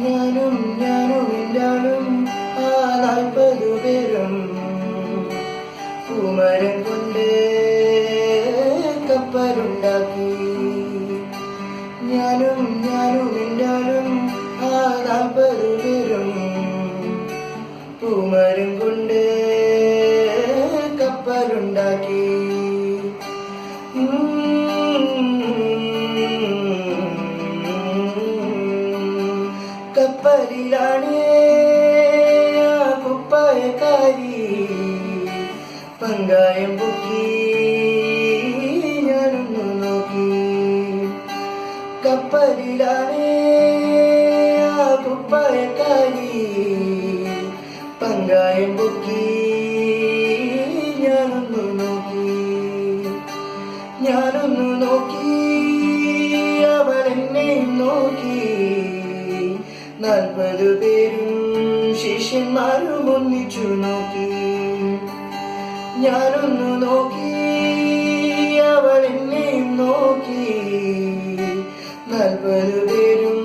ഞാനും എന്റാളും ആ 40 പേരും പൂമരം കൊണ്ട് കപ്പലുണ്ടാക്കി. ഞാനും എന്റാളും ആ 40 പേരും പൂമരം കൊണ്ട് കപ്പലുണ്ടാക്കി. കപ്പലിലാണ് ആ കുപ്പായക്കാരി പങ്കായം പൊക്കി ഞാനൊന്നു നോക്കി. കപ്പലിലാണ് ആ കുപ്പായക്കാരി പങ്കായം പൊക്കി ഞാനൊന്നു നോക്കി. അവളെന്നെയും നോക്കി. 40 പേരും ശിഷ്യന്മാരും ഒന്നിച്ചു നോക്കി. ഞാനൊന്നു നോക്കി, അവളെന്നെയും നോക്കി. 40 പേരും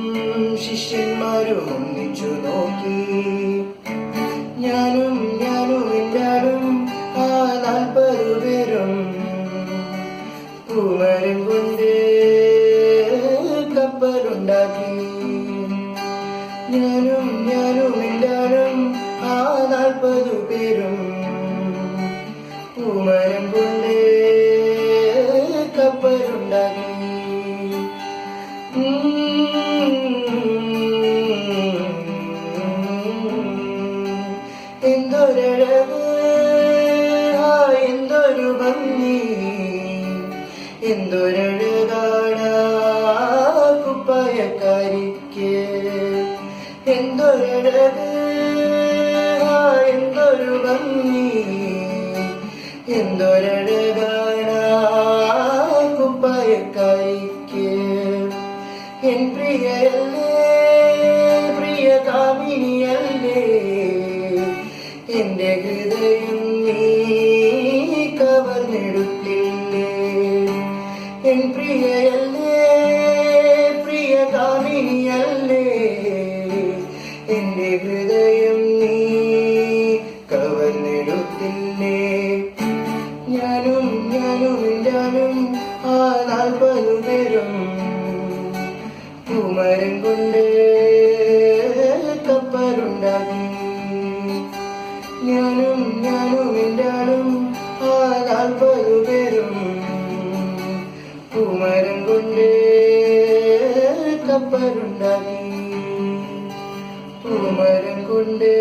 ശിഷ്യന്മാരും ഒന്നിച്ചു നോക്കി. ഞാനും എന്റാളും ആ 40 പേരും പൂമരം കൊണ്ട് കപ്പലുണ്ടാക്കി. ഞാനും എന്റാളും ആ 40 പേരും പൂമരം കൊണ്ട് കപ്പലുണ്ടാക്കി. എന്തൊരഴക്, എന്തൊരു ഭംഗി, എന്തൊരഴകാണ് കുപ്പായക്കാരിക്ക്. എന്തൊരഴക്, എന്തൊരു ഭംഗി, എന്തൊരഴകാണ് കുപ്പായക്കാരിക്ക്. എൻ പ്രിയയല്ലേ, പ്രിയ കാമിനിയല്ലേ, എന്റെ ഹൃദയം നീ കവർന്നെടുത്തില്ലേ. എൻ പ്രിയയല്ലേ, പ്രിയ കാമിനിയല്ലേ, എന്റെ ഹൃദയം നീ കവർന്നെടുത്തില്ലേ. ഞാനും എന്റാളും ആ 40 പേരും പൂമരം കൊണ്ട് കപ്പലുണ്ടാക്കി. ഞാനും എന്റാളും ആ 40 പേരും പൂമരം കൊണ്ട് കപ്പലുണ്ടാക്കി. പൂമരം കൊണ്ട്